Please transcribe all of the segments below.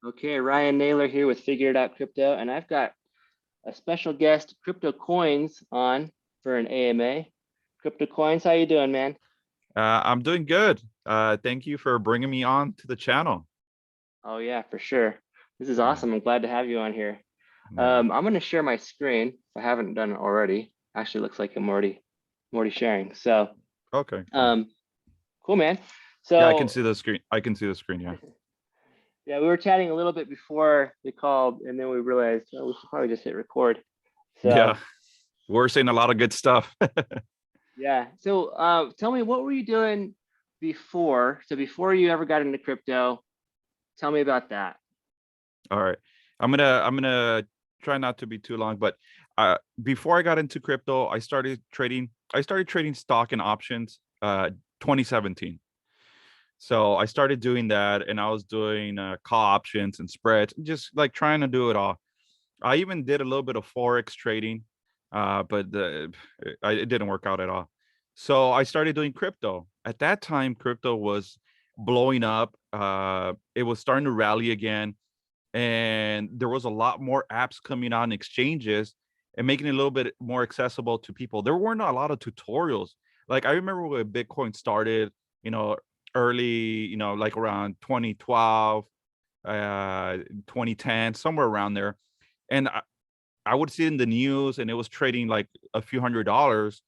Okay, Ryan Naylor here with Figure It Out Crypto, and I've got a special guest, CryptoKoinz, on for an AMA. CryptoKoinz, how you doing, man? I'm doing good. Thank you for bringing me on to the channel. Oh yeah, for sure. This is Yeah. awesome. I'm glad to have you on here. Yeah. I'm going to share my screen if I haven't done it already. Actually, looks like I'm already sharing. So, Okay, cool. um, cool, man. Yeah, I can So, see the screen. I can see the screen. Yeah. yeah, we were chatting a little bit before they called, and then we realized, oh, we should probably just hit record. Yeah. So, We're seeing a lot of good stuff. yeah. So tell me, what were you doing before? So before you ever got into crypto, tell me about that. All right. I'm gonna try not to be too long, but before I got into crypto, I started trading stock and options 2017. So I started doing that and I was doing call options and spreads, just like trying to do it all. I even did a little bit of forex trading, but it didn't work out at all. So I started doing crypto. At that time, crypto was blowing up. It was starting to rally again, and there was a lot more apps coming on exchanges and making it a little bit more accessible to people. There weren't a lot of tutorials. Like I remember when Bitcoin started, you know, early, like around 2012, 2010, somewhere around there. And I would see it in the news and it was trading like a few $100s.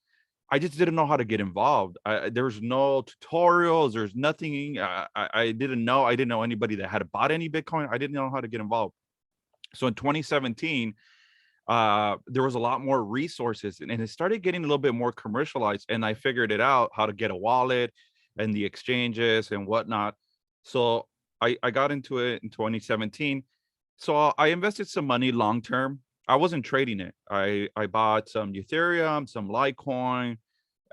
I just didn't know how to get involved. There's no tutorials. There's nothing. I didn't know. I didn't know anybody that had bought any Bitcoin. I didn't know how to get involved. So in 2017, there was a lot more resources and it started getting a little bit more commercialized. And I figured it out how to get a wallet and the exchanges and whatnot. So I got into it in 2017. So I invested some money long term. I wasn't trading it. I bought some Ethereum, some Litecoin,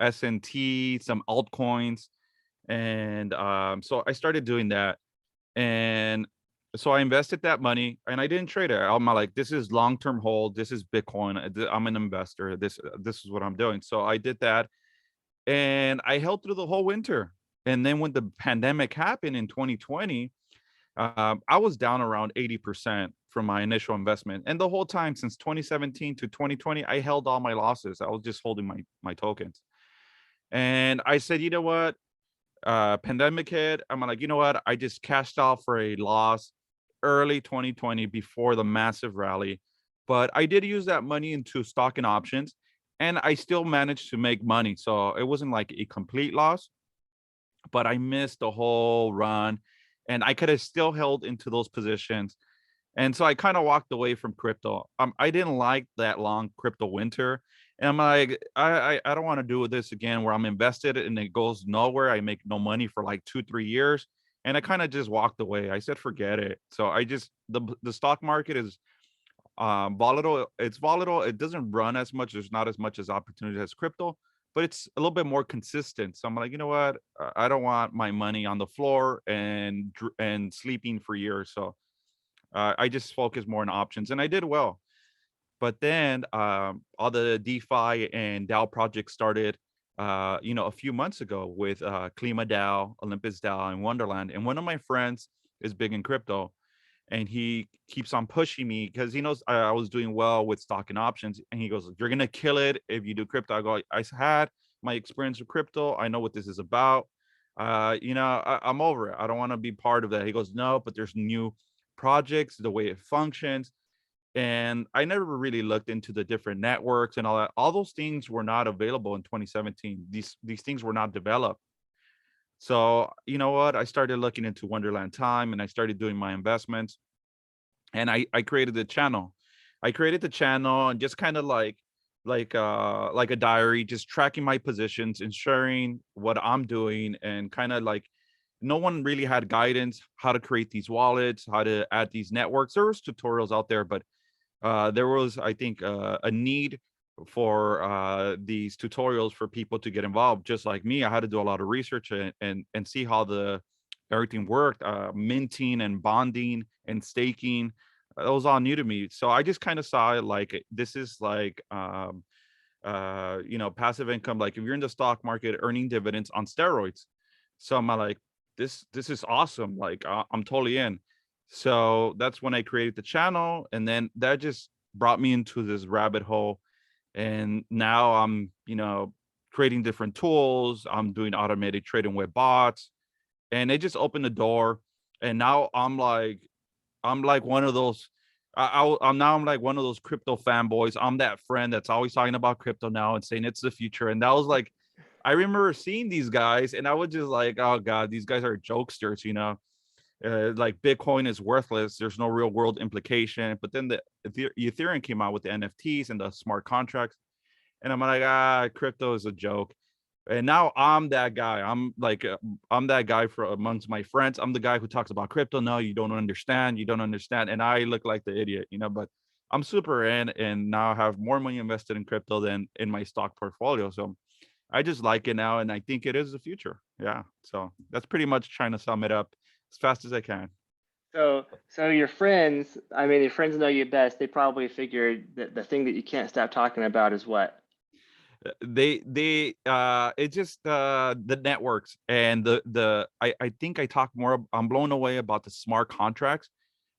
SNT, some altcoins, and so I started doing that. And so I invested that money, and I didn't trade it. I'm like, this is long term hold. This is Bitcoin. I'm an investor. This is what I'm doing. So I did that, and I held through the whole winter. And then when the pandemic happened in 2020, I was down around 80% from my initial investment. And the whole time since 2017 to 2020, I held all my losses. I was just holding my tokens. And I said, you know what? Pandemic hit. I'm like, you know what? I just cashed out for a loss early 2020 before the massive rally. But I did use that money into stock and options, and I still managed to make money. So it wasn't like a complete loss, but I missed the whole run and I could have still held into those positions. And so I kind of walked away from crypto. I didn't like that long crypto winter. And I'm like, I don't want to do this again where I'm invested and it goes nowhere. I make no money for like 2, 3 years. And I kind of just walked away. I said, forget it. So I just the stock market is volatile. It's volatile. It doesn't run as much. There's not as much as opportunity as crypto, but it's a little bit more consistent. So I'm like, you know what? I don't want my money on the floor and sleeping for years. So I just focus more on options, and I did well. But then all the DeFi and DAO projects started, a few months ago with Klima DAO, Olympus DAO, and Wonderland. And one of my friends is big in crypto, and he keeps on pushing me because he knows I was doing well with stock and options. And he goes, "You're gonna kill it if you do crypto." I go, "I had my experience with crypto. I know what this is about. I'm over it. I don't want to be part of that." He goes, "No, but there's new projects, the way it functions." And I never really looked into the different networks and all that. All those things were not available in 2017. These things were not developed. So you know what? I started looking into Wonderland Time and I started doing my investments. And I created the channel. I created the channel and just kind of like a diary, just tracking my positions and sharing what I'm doing, and kind of like no one really had guidance how to create these wallets, how to add these networks. There was tutorials out there, but there was, I think, a need for these tutorials for people to get involved. Just like me, I had to do a lot of research and see how the everything worked, minting and bonding and staking. That was all new to me. So I just kind of saw it like this is like passive income. Like if you're in the stock market, earning dividends on steroids. So I'm like, this is awesome. Like I'm totally in. So that's when I created the channel, and then that just brought me into this rabbit hole. And now I'm, creating different tools. I'm doing automated trading with bots, and it just opened the door. And now I'm like one of those. I'm like one of those crypto fanboys. I'm that friend that's always talking about crypto now and saying it's the future. And that was like, I remember seeing these guys, and I was just like, oh god, these guys are jokesters. Like Bitcoin is worthless. There's no real world implication. But then the Ethereum came out with the NFTs and the smart contracts, and I'm like, crypto is a joke. And now I'm that guy. I'm that guy for amongst my friends. I'm the guy who talks about crypto. No, you don't understand. You don't understand. And I look like the idiot. But I'm super in, and now I have more money invested in crypto than in my stock portfolio. So I just like it now, and I think it is the future. Yeah. So that's pretty much trying to sum it up as fast as I can. So your friends, I mean, your friends know you best. They probably figured that the thing that you can't stop talking about is what? It's just the networks and I think I talk more. I'm blown away about the smart contracts.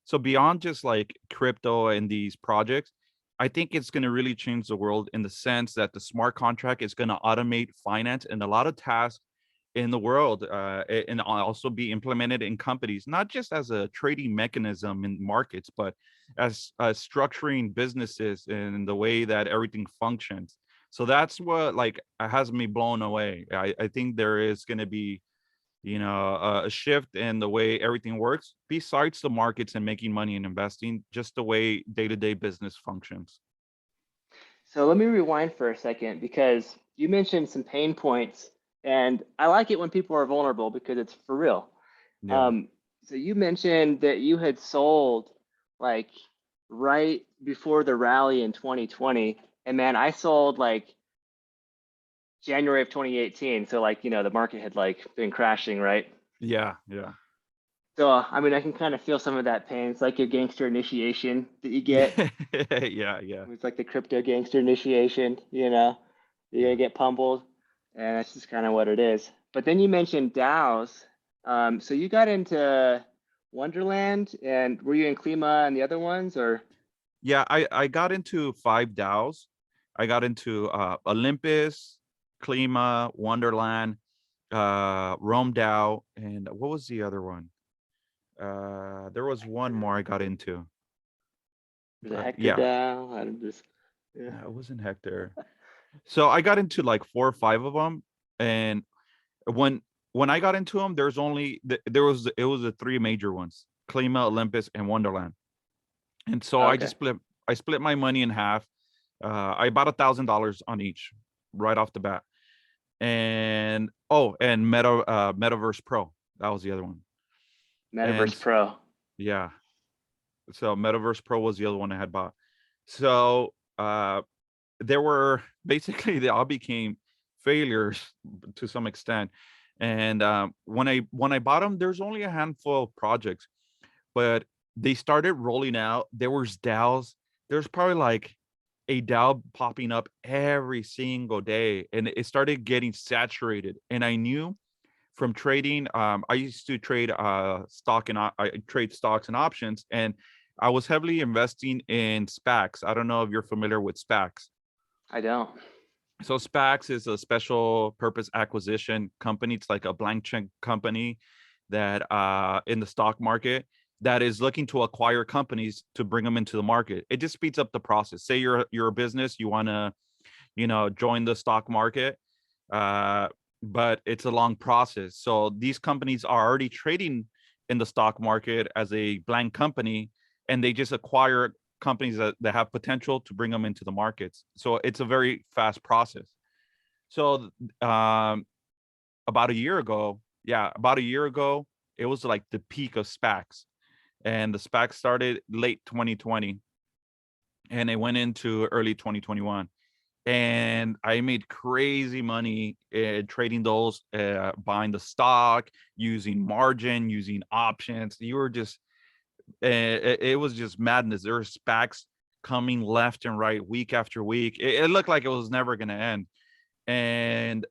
So beyond just like crypto and these projects, I think it's going to really change the world in the sense that the smart contract is going to automate finance and a lot of tasks in the world, and also be implemented in companies, not just as a trading mechanism in markets, but as structuring businesses in the way that everything functions. So that's what like has me blown away. I think there is going to be, a shift in the way everything works, besides the markets and making money and investing, just the way day-to-day business functions. So let me rewind for a second because you mentioned some pain points, and I like it when people are vulnerable because it's for real. Yeah. Um, so you mentioned that you had sold like right before the rally in 2020, and man, I sold like January of 2018. So like, the market had like been crashing, right? Yeah. Yeah. So I mean, I can kind of feel some of that pain. It's like a gangster initiation that you get. Yeah. Yeah. Yeah. It's like the crypto gangster initiation, you're gonna Yeah. get pummeled, and that's just kind of what it is. But then you mentioned DAOs. So you got into Wonderland, and were you in Klima and the other ones, or? Yeah, I got into 5 DAOs. I got into Olympus, Klima, Wonderland, Rome DAO, and what was the other one? There was one more I got into, Was it but Hector yeah, DAO? I'm just, yeah. no, it wasn't Hector. So I got into like 4 or 5 of them, and when when I got into them, there's only it was the three major ones: Klima, Olympus, and Wonderland. And so Okay. I split my money in half. I bought $1,000 on each right off the bat. And and Metaverse Pro. That was the other one. And Metaverse Pro. yeah, so Metaverse Pro was the other one I had bought. So there were basically they all became failures to some extent. And when I bought them, there's only a handful of projects, but they started rolling out. There was DAOs. There's probably like a DAO popping up every single day, and it started getting saturated. And I knew from trading, I used to trade I trade stocks and options, and I was heavily investing in SPACs. I don't know if you're familiar with SPACs. I don't. So SPACs is a special purpose acquisition company. It's like a blank check company that in the stock market that is looking to acquire companies to bring them into the market. It just speeds up the process. Say you're a business, you want to, join the stock market, uh, but it's a long process. So these companies are already trading in the stock market as a blank company, and they just acquire companies that have potential to bring them into the markets. So it's a very fast process. So about a year ago, it was like the peak of SPACs, and the SPAC started late 2020, and it went into early 2021. And I made crazy money trading those, buying the stock, using margin, using options. You were just, it was just madness. There were SPACs coming left and right, week after week. It looked like it was never going to end. And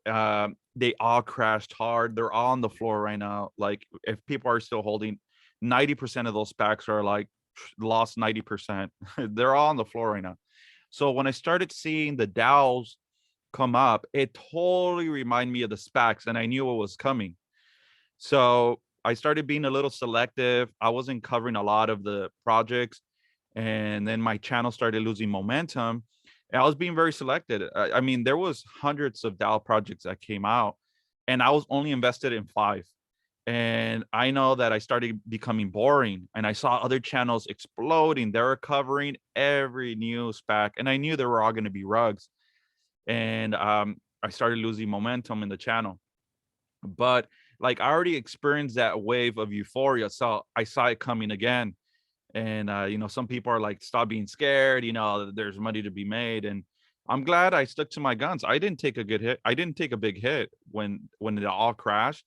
they all crashed hard. They're all on the floor right now. Like if people are still holding, 90% of those SPACs are like lost 90%. They're all on the floor right now. So when I started seeing the DAOs come up, it totally reminded me of the SPACs, and I knew what was coming. So I started being a little selective. I wasn't covering a lot of the projects, and then my channel started losing momentum. And I was being very selected. I mean, there was hundreds of DAO projects that came out, and I was only invested in 5. And I know that I started becoming boring, and I saw other channels exploding. They were covering every new SPAC, and I knew they were all going to be rugs. And I started losing momentum in the channel. But like I already experienced that wave of euphoria, so I saw it coming again. And some people are like, stop being scared, there's money to be made. And I'm glad I stuck to my guns. I didn't take a good hit. I didn't take a big hit when it all crashed.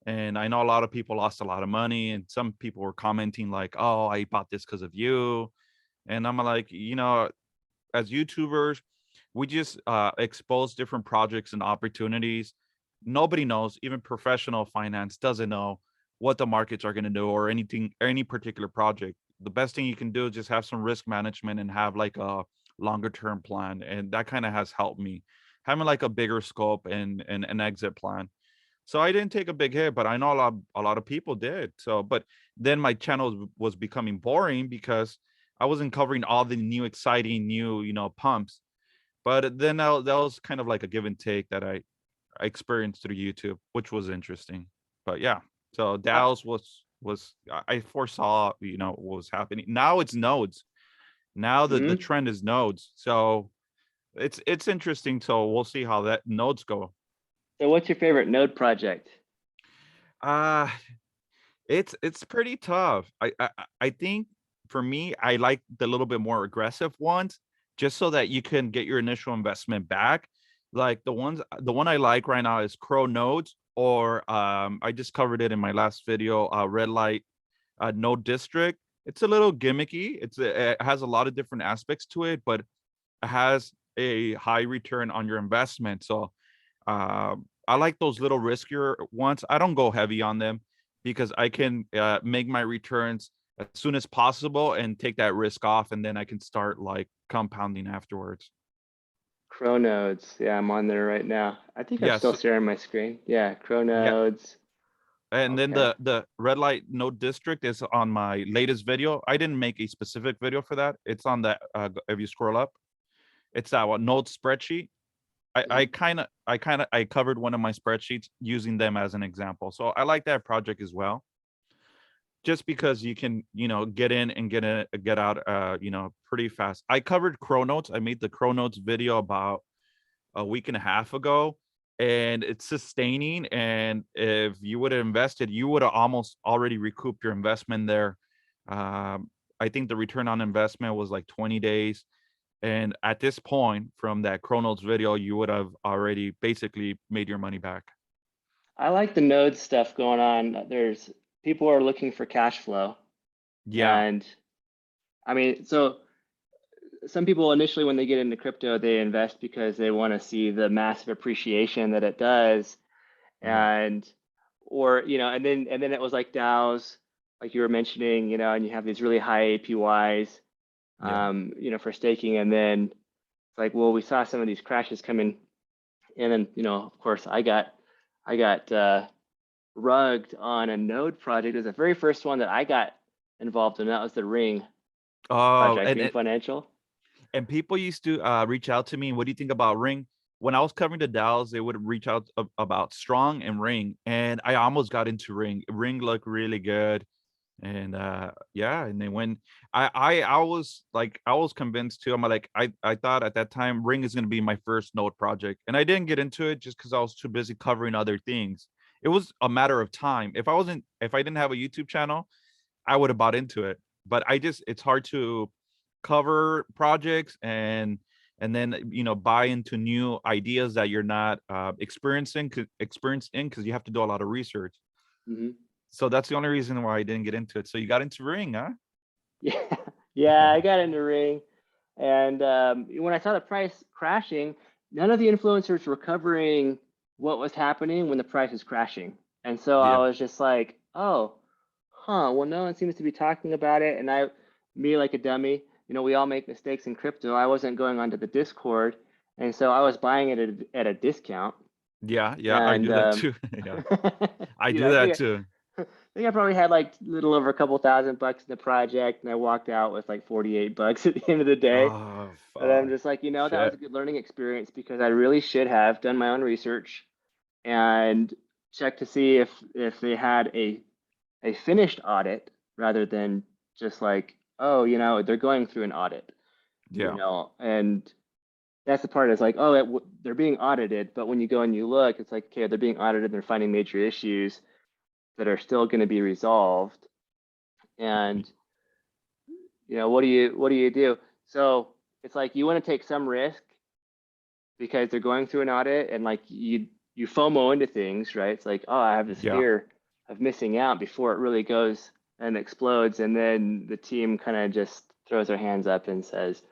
And I know a lot of people lost a lot of money, and some people were commenting like, oh, I bought this because of you. And I'm like, as YouTubers, we just expose different projects and opportunities. Nobody knows, even professional finance doesn't know what the markets are going to do or anything, any particular project. The best thing you can do is just have some risk management and have like a longer term plan. And that kind of has helped me having like a bigger scope and an exit plan. So I didn't take a big hit, but I know a lot of people did. So, but then my channel was becoming boring because I wasn't covering all the new exciting new, pumps. But then that was kind of like a give and take that I experienced through YouTube, which was interesting. But yeah, so Uh, DAOs was I foresaw, what was happening. Now it's nodes. Now the mhm. trend is nodes. So it's interesting. So we'll see how that nodes go. So what's your favorite node project? Uh it's pretty tough. I think for me, I like the little bit more aggressive ones, just so that you can get your initial investment back. Like the one I like right now is Crow Nodes, or I just covered it in my last video, Redlight Node District. It's a little gimmicky. It has a lot of different aspects to it, but it has a high return on your investment. So I like those little riskier ones. I don't go heavy on them because I can make my returns as soon as possible and take that risk off, and then I can start like compounding afterwards. Chronodes. Yeah, I'm on there right now. I think I'm still Yes, sharing my screen. Yeah, yeah. Chronodes. And then Okay. the red light node district is on my latest video. I didn't make a specific video for that. It's on that. If you scroll up, it's that one node spreadsheet. Mhm. I covered one of my spreadsheets using them as an example. So I like that project as well, just because you can, get in and get out, pretty fast. I covered Chronotes. I made the Chronotes video about a week and a half ago, and it's sustaining. And if you would have invested, you would have almost already recouped your investment there. I think the return on investment was like 20 days. And at this point, from that Chronos video, you would have already basically made your money back. I like the node stuff going on. There's people are looking for cash flow. Yeah. And I mean, so some people initially when they get into crypto, they invest because they want to see the massive appreciation that it does. Yeah. And or and then it was like DAOs, like you were mentioning, and you have these really high APYs, Yeah. for staking, and then it's like, well, we saw some of these crashes coming, and then of course, I got rugged on a node project. It was the very first one that I got involved in. That was the Ring Oh, project, and Ring Financial. and people used to reach out to me. What do you think about Ring? When I was covering the DAOs, they would reach out about Strong and Ring, and I almost got into Ring. Ring looked really good, and yeah. And then when I was convinced too. I'm like, I thought at that time Ring is going to be my first node project, and I didn't get into it just because I was too busy covering other things. It was a matter of time. If I didn't have a YouTube channel, I would have bought into it. But it's hard to cover projects and then buy into new ideas that you're not experienced in, because you have to do a lot of research. Hmm. So that's the only reason why I didn't get into it. So you got into Ring, huh? Yeah, yeah, I got into Ring, and when I saw the price crashing, none of the influencers were covering what was happening when the price is crashing, and so I Yeah. was just like, oh, huh, well, no one seems to be talking about it. And me like a dummy, we all make mistakes in crypto. I wasn't going onto the Discord. And so I was buying it at a discount. Yeah, yeah, I And, do that too. Yeah, I do I that think, too. I think I probably had like a little over a couple $1,000 in the project. And I walked out with like 48 bucks at the end of the day. Oh, But I'm fuck. just like, that was a Shit. good learning experience because I really should have done my own research and checked to see if they had a finished audit rather than just like, oh, they're going through an audit, Yeah, and that's the part is like, oh, they're being audited, but when you go and you look, it's like, okay, they're being audited, they're finding major issues that are still going to be resolved, and what do you do? So it's like you want to take some risk because they're going through an audit, and like you FOMO into things, right? It's like, oh, I have this yeah, fear of missing out before it really goes and explodes, and then the team kind of just throws their hands up and says,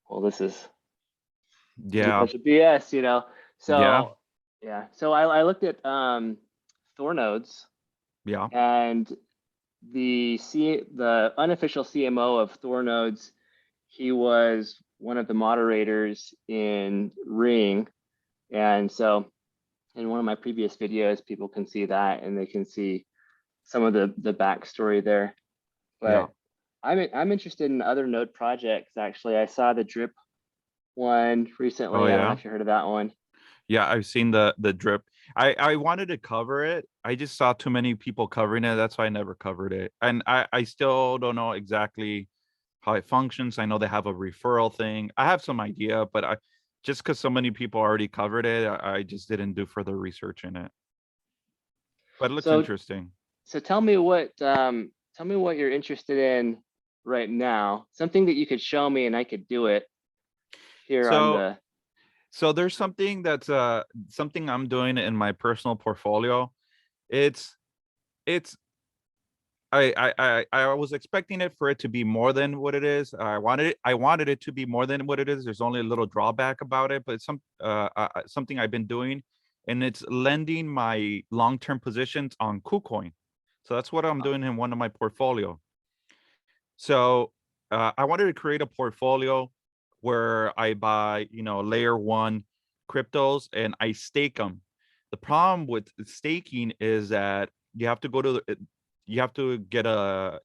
well, this is a yeah, bunch of BS. yeah, So yeah, so I looked at Thor nodes, yeah. and the unofficial CMO of Thor nodes, he was one of the moderators in Ring, and so in one of my previous videos, people can see that and they can see some of the backstory there. Yeah. But I'm interested in other node projects. Actually, I saw the drip one Oh recently. I don't know yeah. if you heard of that one. Yeah, I've seen the drip. I wanted to cover it. I just saw too many people covering it. That's why I never covered it. And I still don't know exactly how it functions. I know they have a referral thing. I have some idea, but I just because so many people already covered it, I just didn't do further research in it. But it looks So interesting. so tell me what you're interested in right now. Something that you could show me and I could do it here on So the. so there's something that's something I'm doing in my personal portfolio. It's it's I was expecting it for it to be more than what it is. I wanted it to be more than what it is. There's only a little drawback about it, but it's something I've been doing, and it's lending my long-term positions on KuCoin. So that's what I'm doing in one of my portfolio. So I wanted to create a portfolio where I buy, layer one cryptos and I stake them. The problem with staking is that you have to go to you have to get a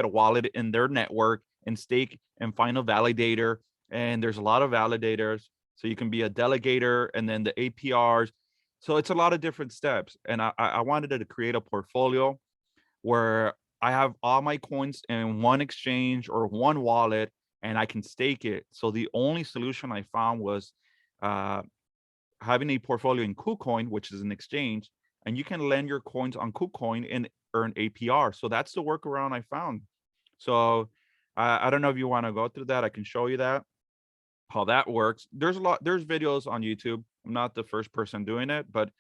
wallet in their network and stake and find a validator. And there's a lot of validators. So you can be a delegator and then the APRs. So it's a lot of different steps. And I wanted to create a portfolio where I have all my coins in one exchange or one wallet and I can stake it. So the only solution I found was uh, having a portfolio in KuCoin, which is an exchange, and you can lend your coins on KuCoin and earn APR. So that's the workaround I found. So I don't know if you want to go through that. I can show you that how that works. There's videos on YouTube. I'm not the first person doing it, but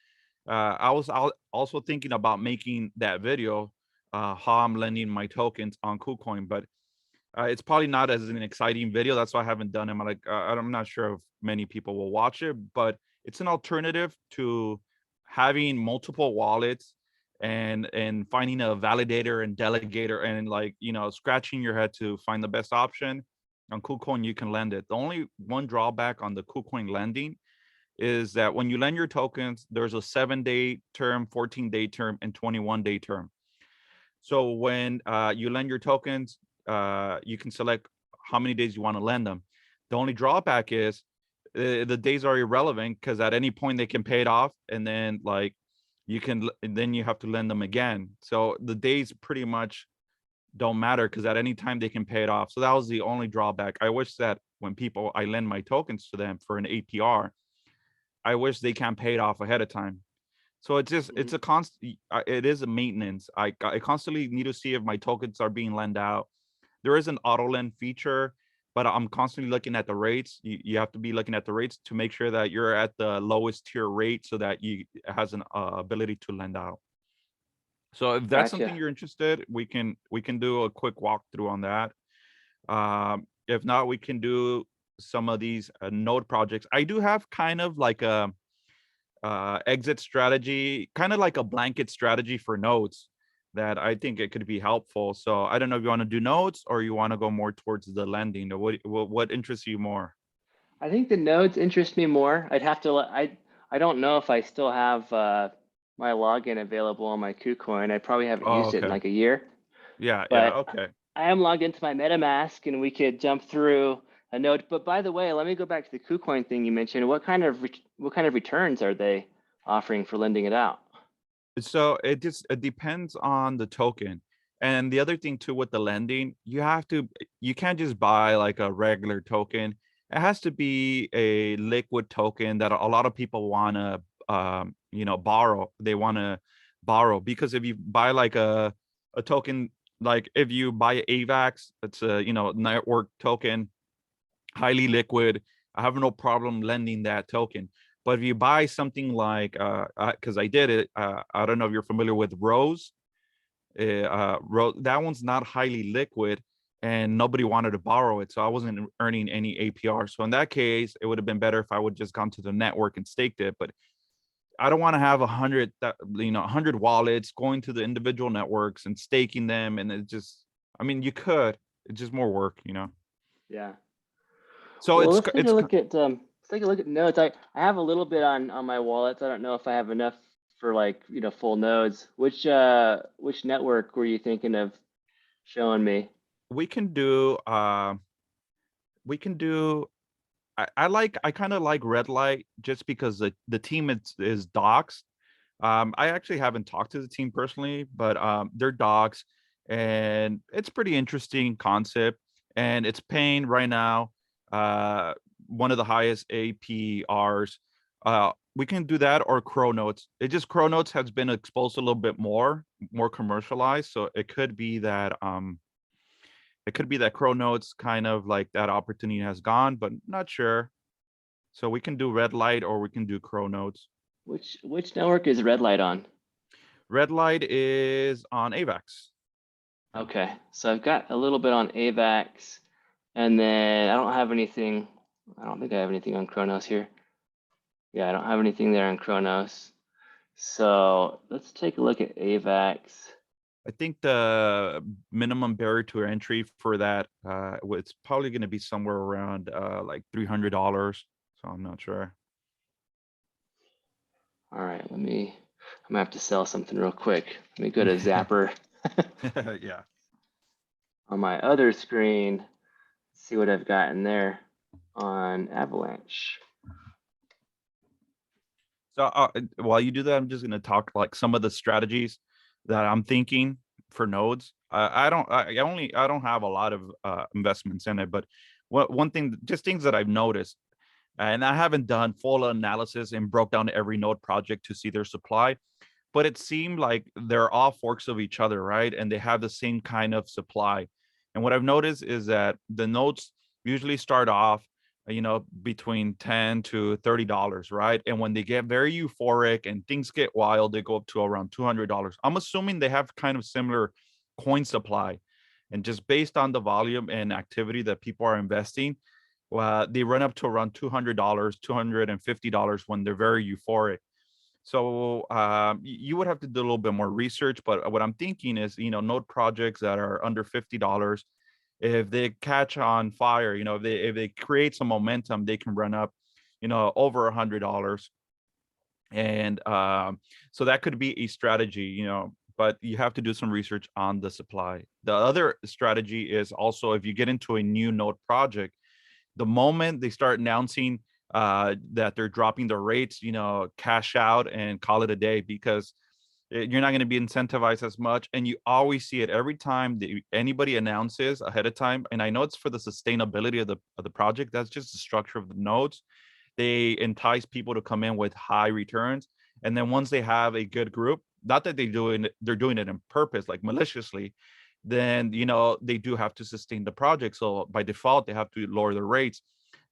I was also thinking about making that video, how I'm lending my tokens on KuCoin, but it's probably not as an exciting video. That's why I haven't done it. I'm not sure if many people will watch it, but it's an alternative to having multiple wallets and finding a validator and delegator and like scratching your head to find the best option. On KuCoin, you can lend it. The only one drawback on the KuCoin lending is that when you lend your tokens, there's a 7-day term, 14-day term, and 21-day term. So when you lend your tokens, you can select how many days you want to lend them. The only drawback is the days are irrelevant because at any point they can pay it off, and then then you have to lend them again. So the days pretty much don't matter because at any time they can pay it off. So that was the only drawback. I wish that when I lend my tokens to them for an APR, I wish they can pay it off ahead of time. So it's Mhm. a constant. It is a maintenance. I constantly need to see if my tokens are being lent out. There is an auto lend feature, but I'm constantly looking at the rates. You have to be looking at the rates to make sure that you're at the lowest tier rate so that it has an ability to lend out. So if that's something Gotcha. you're interested, we can do a quick walkthrough on that. If not, we can do some of these node projects. I do have kind of like a exit strategy, kind of like a blanket strategy for nodes. that I think it could be helpful. So I don't know if you want to do nodes or you want to go more towards the lending. What interests you more? I think the nodes interest me more. I'd have to, I don't know if I still have my login available on my KuCoin. I probably haven't Oh, used it in okay. like a year, Yeah, yeah, but okay. I am logged into my MetaMask and we could jump through a node. But by the way, let me go back to the KuCoin thing you mentioned. What kind of returns are they offering for lending it out? So it depends on the token. And the other thing too with the lending, you can't just buy like a regular token. It has to be a liquid token that a lot of people want to borrow. They want to borrow because if you buy like a token, like if you buy AVAX, it's a network token, highly liquid. I have no problem lending that token. But if you buy something like, because I did it, I don't know if you're familiar with Rose. That one's not highly liquid, and nobody wanted to borrow it, so I wasn't earning any APR. So in that case, it would have been better if I would just gone to the network and staked it. But I don't want to have 100 wallets going to the individual networks and staking them, and it just, I mean, you could. It's just more work. Yeah. So Well, it's let's take a look at nodes. I have a little bit on my wallets. I don't know if I have enough for like, full nodes. Which network were you thinking of showing me? we can do we can do I kind of like red light just because the team is docs. I actually haven't talked to the team personally, but they're docs, and it's pretty interesting concept, and it's paying right now uh one of the highest APRs. We can do that or Cronotes. It just Cronotes has been exposed a little bit more commercialized, so it could be that Cronotes kind of like that opportunity has gone, but not sure. So we can do red light or we can do Cronotes. Which network is red light on? Red light is on AVAX. Okay, so I've got a little bit on AVAX, and then I don't have anything. I don't think I have anything on Kronos here. Yeah, I don't have anything there on Kronos. So let's take a look at AVAX. I think the minimum barrier to entry for that it's probably going to be somewhere around like $300. So I'm not sure. All right, I'm gonna have to sell something real quick. Let me go to Zapper Yeah. on my other screen, see what I've got in there on Avalanche. So while you do that, I'm just going to talk like some of the strategies that I'm thinking for nodes. I don't have a lot of investments in it, but one thing, just things that I've noticed, and I haven't done full analysis and broke down every node project to see their supply, but it seemed like they're all forks of each other, right? And they have the same kind of supply. And what I've noticed is that the nodes usually start off, between $10 to $30, right? And when they get very euphoric and things get wild, they go up to around $200. I'm assuming they have kind of similar coin supply. And just based on the volume and activity that people are investing, they run up to around $200, $250 when they're very euphoric. So you would have to do a little bit more research, but what I'm thinking is, node projects that are under $50, if they catch on fire, if they create some momentum, they can run up, over $100. And so that could be a strategy, but you have to do some research on the supply. The other strategy is also if you get into a new node project, the moment they start announcing that they're dropping their rates, cash out and call it a day because you're not going to be incentivized as much. And you always see it every time that anybody announces ahead of time. And I know it's for the sustainability of the project. That's just the structure of the nodes. They entice people to come in with high returns. And then once they have a good group, not that they're doing it on purpose, like maliciously, then they do have to sustain the project. So by default, they have to lower the rates.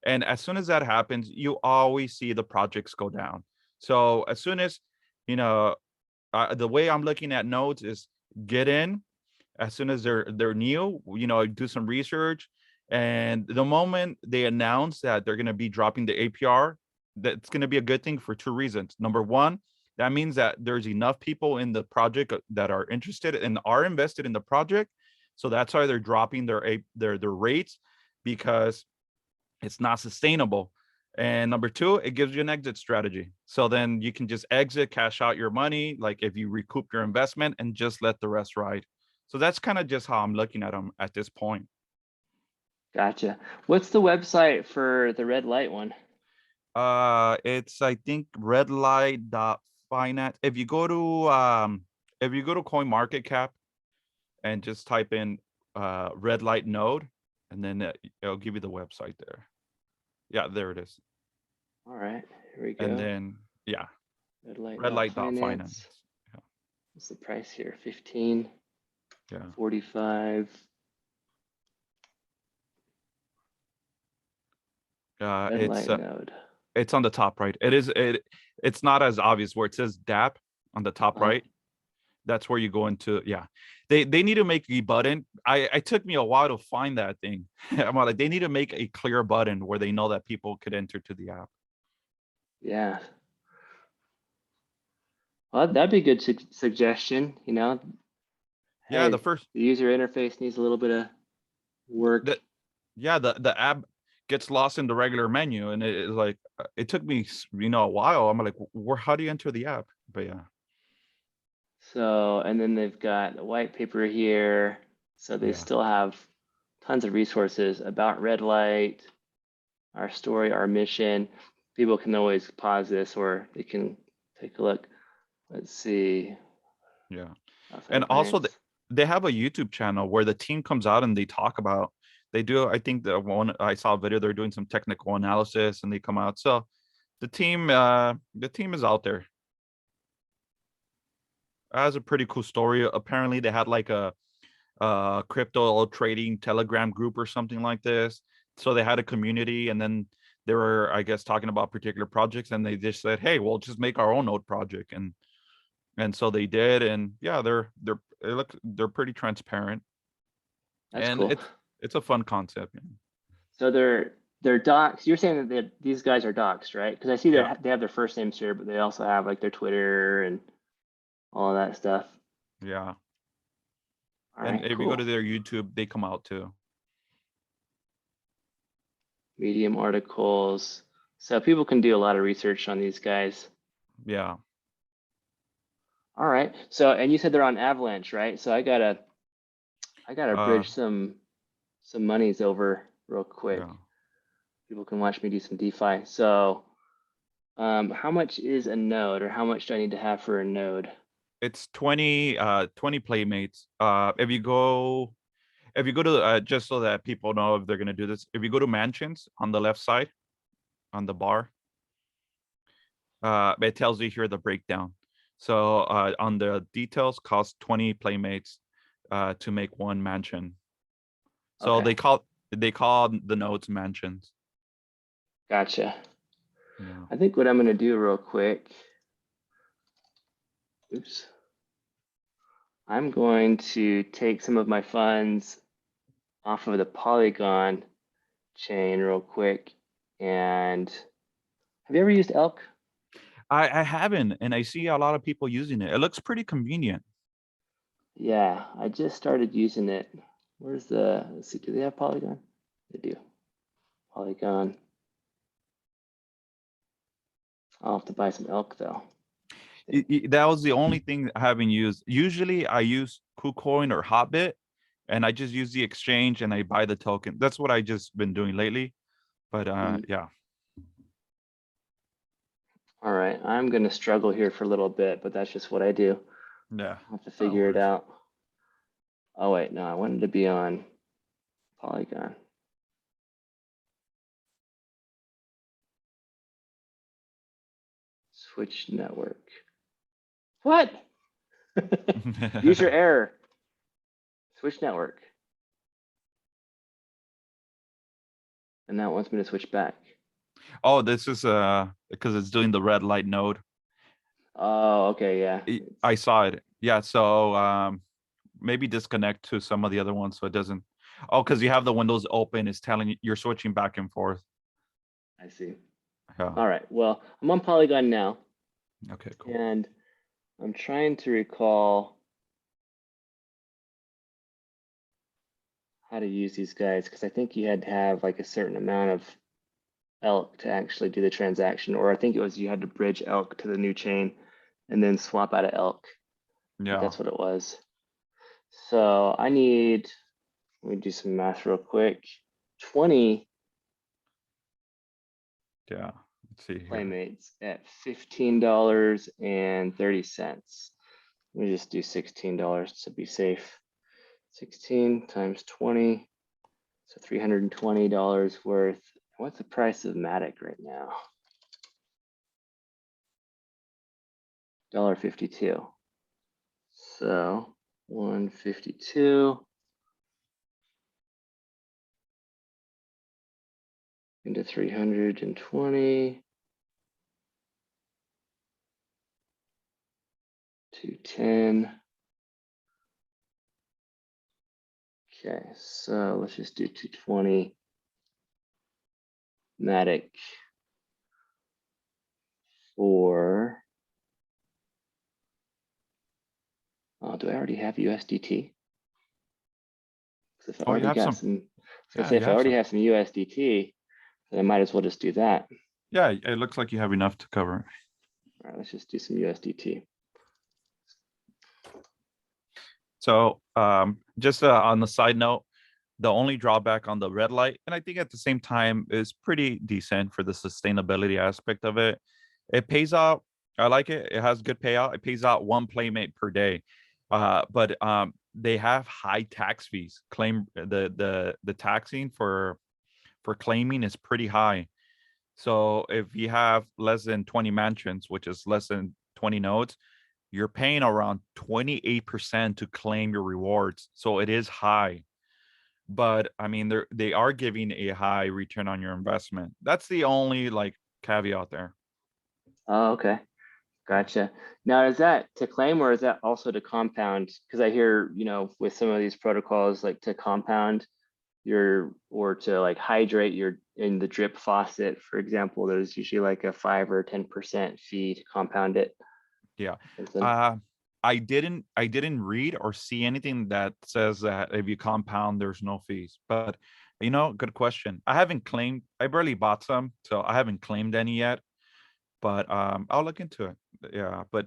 And as soon as that happens, you always see the projects go down. So as soon as you know, the way I'm looking at nodes is get in as soon as they're new. Do some research, and the moment they announce that they're going to be dropping the APR, that's going to be a good thing for two reasons. Number one, that means that there's enough people in the project that are interested and are invested in the project. So that's why they're dropping their rates, because it's not sustainable. And number two, it gives you an exit strategy. So then you can just exit, cash out your money, like if you recoup your investment, and just let the rest ride. So that's kind of just how I'm looking at them at this point. Gotcha. What's the website for the red light one? It's, I think, redlight.finance. If you go to CoinMarketCap and just type in red light node, and then it'll give you the website there. Yeah, there it is. All right, here we go. And then yeah, redlight.finance. redlight.finance. Yeah. What's the price here? 15. Yeah. 45. Red light node. It's on the top right. It's not as obvious where it says DApp on the top right. That's where you go into, yeah. They need to make a button. I took me a while to find that thing. I'm like, they need to make a clear button where they know that people could enter to the app. Yeah. Well, that'd be a good suggestion, you know. Yeah, Hey, the user interface needs a little bit of work. The app gets lost in the regular menu, and it's like, it took me, a while. I'm like, how do you enter the app? But yeah. So, and then they've got a white paper here. So they still have tons of resources about red light, our story, our mission. People can always pause this, or they can take a look. Let's see. Yeah. And also they have a YouTube channel where the team comes out and they talk about, they do, I think the one I saw a video, they're doing some technical analysis and they come out. So the team is out there. That has a pretty cool story. Apparently they had like a crypto trading Telegram group or something like this. So they had a community, and then they were, I guess, talking about particular projects, and they just said, hey, we'll just make our own node project. And so they did, and yeah, they're pretty transparent. That's and cool. It's a fun concept. So they're docs. You're saying that these guys are docs, right? Because I see they have their first names here, but they also have like their Twitter and all of that stuff. Yeah. And if you go to their YouTube, they come out too. Medium articles. So people can do a lot of research on these guys. Yeah. All right. So, and you said they're on Avalanche, right? So I gotta bridge some monies over real quick. Yeah. People can watch me do some DeFi. So, how much is a node, or how much do I need to have for a node? It's 20 playmates. If you go to just so that people know if they're going to do this, if you go to mansions on the left side on the bar, it tells you here the breakdown. So on the details, cost 20 playmates to make one mansion. So they call the nodes mansions. Gotcha. Yeah. I think what I'm going to do real quick, I'm going to take some of my funds off of the Polygon chain real quick. And have you ever used Elk? I haven't, and I see a lot of people using it. It looks pretty convenient. Yeah, I just started using it. Where's let's see, do they have Polygon? They do. Polygon. I'll have to buy some Elk though. That was the only thing I haven't used. Usually I use KuCoin or Hotbit, and I just use the exchange and I buy the token. That's what I just been doing lately. But yeah. All right, I'm gonna struggle here for a little bit, but that's just what I do. Yeah. I'll have to figure it out. Oh wait, no, I wanted to be on Polygon. Switch network. What? User error. Switch network. And now it wants me to switch back. Oh, this is because it's doing the red light node. Oh, okay, yeah. I saw it. Yeah, so maybe disconnect to some of the other ones so it doesn't. Oh, because you have the windows open, it's telling you you're switching back and forth. I see. Yeah. All right, well, I'm on Polygon now. Okay, cool. And I'm trying to recall how to use these guys, because I think you had to have like a certain amount of elk to actually do the transaction, or I think it was you had to bridge elk to the new chain and then swap out of elk. I think Yeah, that's what it was. So I need, let me do some math real quick. 20 yeah. Let's see here. playmates at $15.30. Let me just do $16 to be safe. 16 times 20, so $320 worth. What's the price of Matic right now? $1.52. So 152 into 320, 210. Okay, so let's just do 220 Matic for, oh, do I already have USDT? If I Oh, you already have got some. some, I was gonna Yeah, say, you if I have already some. have some USDT, then I might as well just do that. Yeah, it looks like you have enough to cover. All right, let's just do some USDT. So, just on the side note, the only drawback on the red light, and I think at the same time is pretty decent for the sustainability aspect of it. It pays out. I like it. It has good payout. It pays out one playmate per day. But they have high tax fees. Claim the taxing for claiming is pretty high. So if you have less than 20 mansions, which is less than 20 nodes, you're paying around 28% to claim your rewards. So it is high. But I mean, they are giving a high return on your investment. That's the only like caveat there. Oh, okay. Gotcha. Now, is that to claim or is that also to compound? Because I hear, with some of these protocols, like to compound your, or to like hydrate your, in the drip faucet, for example, there's usually like a 5 or 10% fee to compound it. Yeah. Something. Uh I didn't read or see anything that says that if you compound there's no fees. But good question. I barely bought some, so I haven't claimed any yet, but I'll look into it. Yeah, but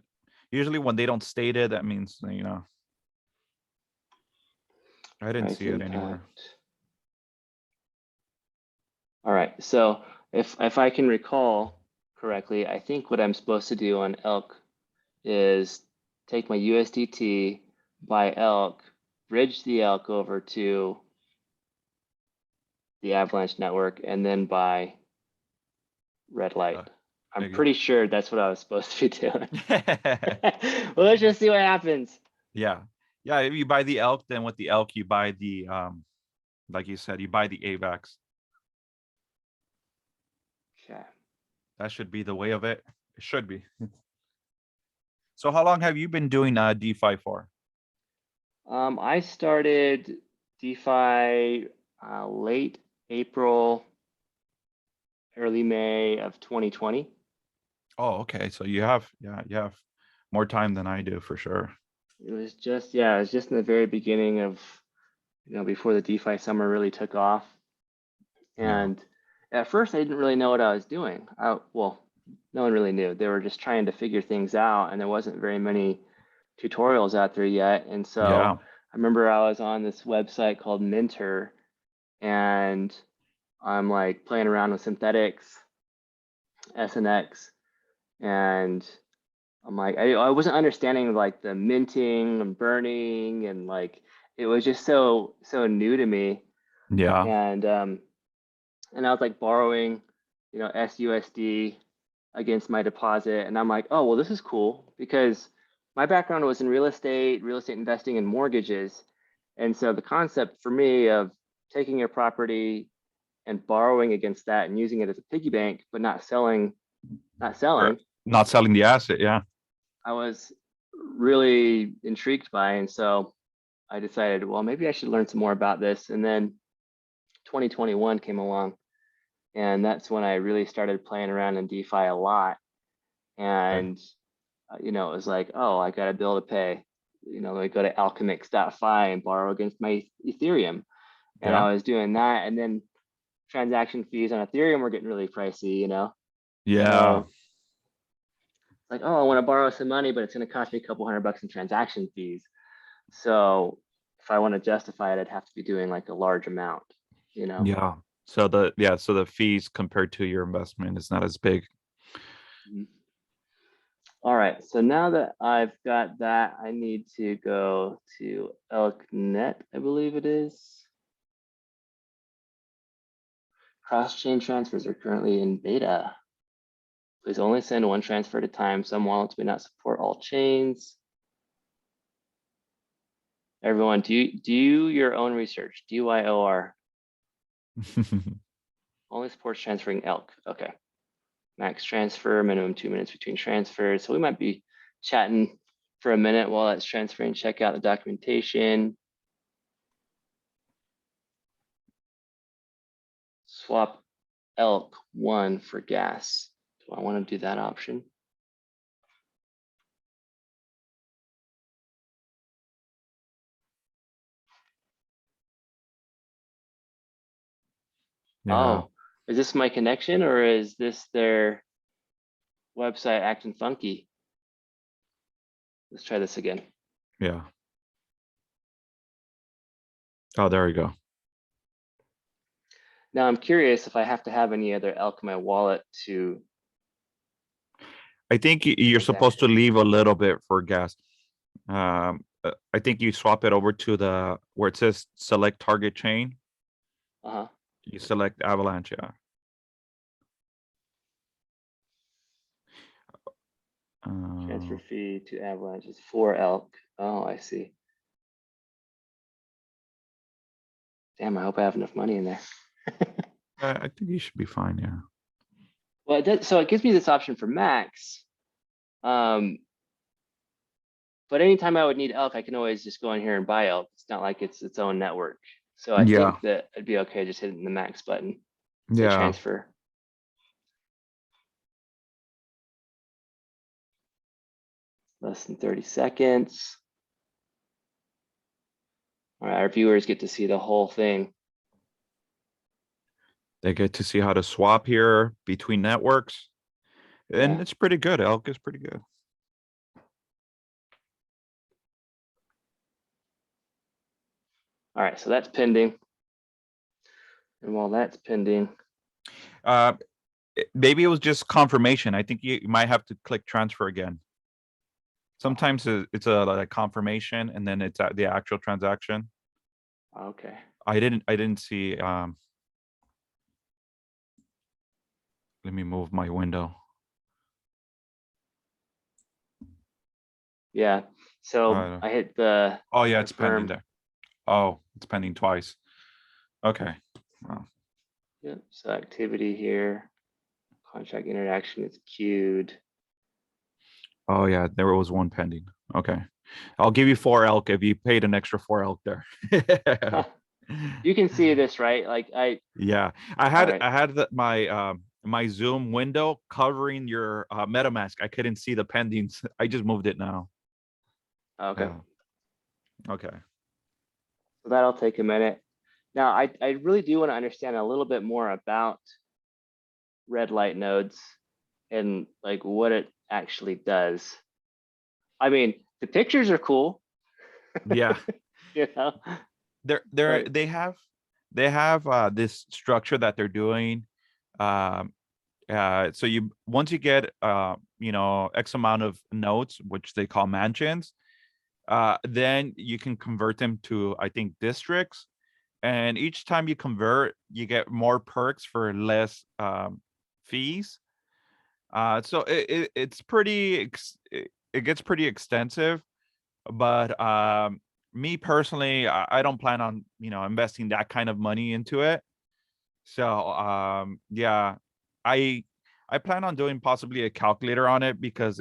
usually when they don't state it, that means I didn't Price see it anywhere. impact. All right. So if I can recall correctly, I think what I'm supposed to do on elk is take my USDT, buy elk, bridge the elk over to the Avalanche network, and then buy red light. Uh, I'm pretty exactly. sure that's what I was supposed to be doing. Well, let's just see what happens. Yeah. Yeah, if you buy the elk, then with the elk you buy the like you said, you buy the AVAX. Okay. That should be the way of it. It should be. So how long have you been doing DeFi for? I started DeFi late April, early May of 2020. Oh, okay. So you have more time than I do for sure. It was just, yeah, it was just in the very beginning of, before the DeFi summer really took off. Yeah. And at first, I didn't really know what I was doing. Well, no one really knew. They were just trying to figure things out, and there wasn't very many tutorials out there yet. And so Yeah. I remember I was on this website called Minter, and I'm like playing around with synthetics, SNX, and I'm like, I wasn't understanding like the minting and burning, and like it was just so new to me. Yeah. And I was like borrowing, SUSD against my deposit, and I'm like, oh well, this is cool because my background was in real estate investing and mortgages, and so the concept for me of taking your property and borrowing against that and using it as a piggy bank, but not Right. selling, Not selling the asset. Yeah. I was really intrigued by, and so I decided, well, maybe I should learn some more about this, and then 2021 came along. And that's when I really started playing around in DeFi a lot. Okay. And you know, it was like, oh, I got a bill to pay. You know, let me go to alchemix.fi and borrow against my Ethereum. And Yeah. I was doing that. And then transaction fees on Ethereum were getting really pricey, you know? Yeah. So like, oh, I want to borrow some money, but it's going to cost me a couple $100 in transaction fees. So if I want to justify it, I'd have to be doing like a large amount, you know? Yeah. So the fees compared to your investment is not as big. Mhm. All right, so now that I've got that, I need to go to ElkNet, I believe it is. Cross-chain transfers are currently in beta. Please only send one transfer at a time. Some wallets may not support all chains. Everyone, do your own research. DYOR only supports transferring ELK. Okay. Max transfer, minimum 2 minutes between transfers. So we might be chatting for a minute while that's transferring. Check out the documentation. Swap ELK 1 for gas. Do I want to do that option? Yeah. Oh, is this my connection or is this their website acting funky? Let's try this again. Yeah. Oh, there we go. Now I'm curious if I have to have any other ELK in my wallet to I think you're supposed to transaction. leave a little bit for gas. I think you swap it over to the where it says select target chain. Uh-huh. You select Avalanche. Yeah. Transfer Uh, fee to Avalanche is 4 ELK. Oh, I see. Damn, I hope I have enough money in there. I think you should be fine. Yeah. Well, it does, so it gives me this option for max. But anytime I would need ELK, I can always just go in here and buy ELK. It's not like it's its own network. So I Yeah. think that it'd be okay just hitting the max button, say Yeah. transfer. Less than 30 seconds. All right, our viewers get to see the whole thing. They get to see how to swap here between networks. And Yeah. it's pretty good. Elk is pretty good. All right, so that's pending. And while that's pending, Uh, maybe it was just confirmation. I think you might have to click transfer again. Sometimes it's a like confirmation and then it's the actual transaction. okay. I didn't see. Let me move my window. Yeah. So I hit the Oh yeah, it's pending confirm. there. Oh, it's pending twice. Okay. Wow. Yep. So activity here, contract interaction is queued. Oh yeah, there was one pending. Okay. I'll give you 4 elk if you paid an extra 4 elk there. You can see this, right? Like Yeah. all right. I had my Zoom window covering your MetaMask. I couldn't see the pendings. I just moved it now. Okay. Yeah. Okay. So that'll take a minute. Now I really do want to understand a little bit more about red light nodes and like what it actually does. I mean, the pictures are cool, Yeah. you know, They're but they have this structure that they're doing. Um so you once you get X amount of nodes, which they call mansions, then you can convert them to, I think, districts. And each time you convert, you get more perks for less fees. So it's it gets pretty extensive. But me personally, I don't plan on investing that kind of money into it. So yeah, I I plan on doing possibly a calculator on it because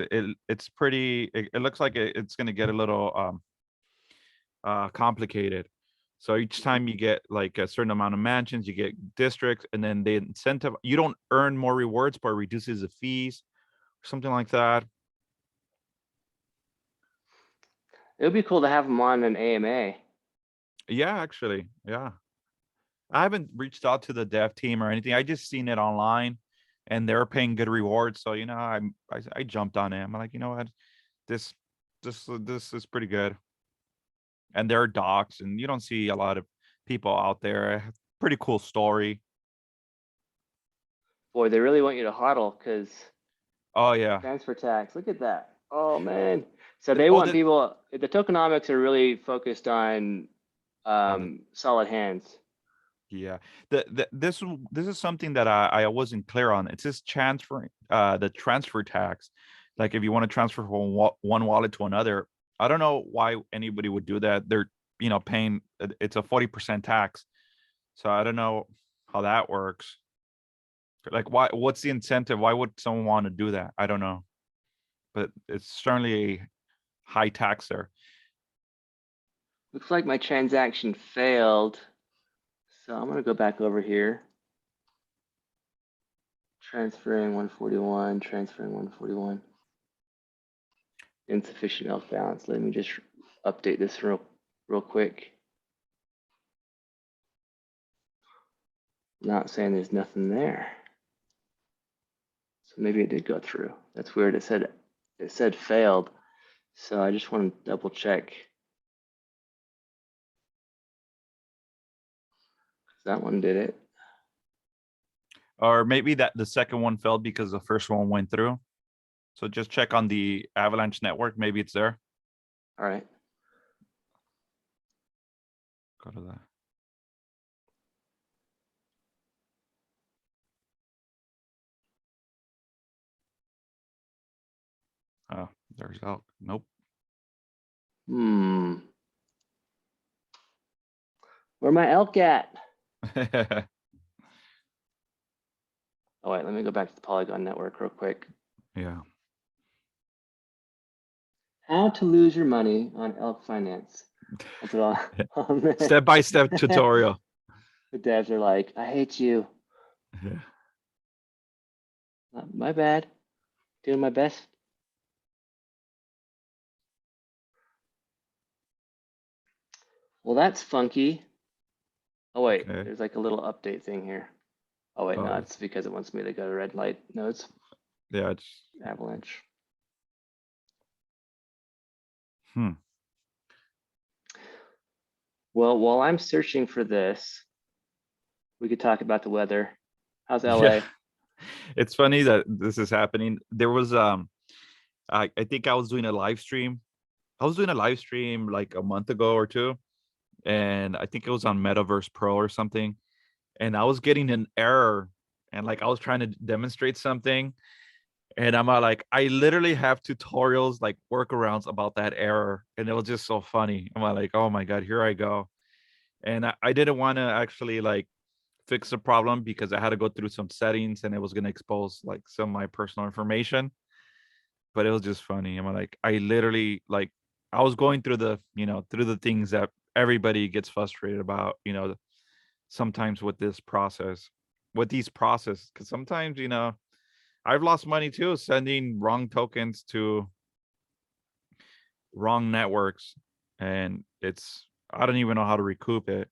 it's pretty. It looks like it's going to get a little complicated. So each time you get like a certain amount of mansions, you get districts, and then they incentive. You don't earn more rewards, but it reduces the fees, something like that. It would be cool to have him on an AMA. Yeah, actually, yeah. I haven't reached out to the dev team or anything. I just seen it online, and they're paying good rewards. So I jumped on it. I'm like, you know what, this this is pretty good. And there are docs, and you don't see a lot of people out there. Pretty cool story. Boy, they really want you to hodl because Oh yeah. transfer tax. Look at that. Oh man. So The- they Oh, want people. The tokenomics are really focused on on the solid hands. yeah. This is something that I wasn't clear on. It says transferring the transfer tax. Like if you want to transfer from one wallet to another, I don't know why anybody would do that. They're paying it's a 40% tax. So I don't know how that works. Like what's the incentive? Why would someone want to do that? I don't know. But it's certainly a high tax there. Looks like my transaction failed. So I'm gonna go back over here. Transferring 141, transferring 141. Insufficient elk balance. Let me just update this real quick. Not saying there's nothing there. So maybe it did go through. That's weird. It said failed. So I just want to double check. That one did it. Or maybe that the second one failed because the first one went through. So just check on the Avalanche network. Maybe it's there. All right. Go to that. Oh, there's elk. Nope. Where my elk at? Oh wait, let me go back to the Polygon network real quick. Yeah. How to lose your money on elk finance. That's what Step-by-step tutorial. The devs are like, I hate you. Yeah. My bad. Doing my best. Well, that's funky. Oh wait, Okay. there's like a little update thing here. Oh wait, no, Oh, it's because it wants me to go to red light nodes. yeah. It's Avalanche. Well, while I'm searching for this, we could talk about the weather. How's LA? Yeah. It's funny that this is happening. There was I think I was doing a live stream. I was doing a live stream like a month ago or two, and I think it was on Metaverse Pro or something. And I was getting an error, and like I was trying to demonstrate something, and I'm like, I literally have tutorials like workarounds about that error, and it was just so funny. I'm like, oh my god, here I go. And I didn't want to actually like fix the problem because I had to go through some settings, and it was going to expose like some of my personal information. But it was just funny. I'm like, I literally like I was going through the through the things that everybody gets frustrated about, sometimes with this process, with these process, because sometimes I've lost money too sending wrong tokens to wrong networks, and I don't even know how to recoup it.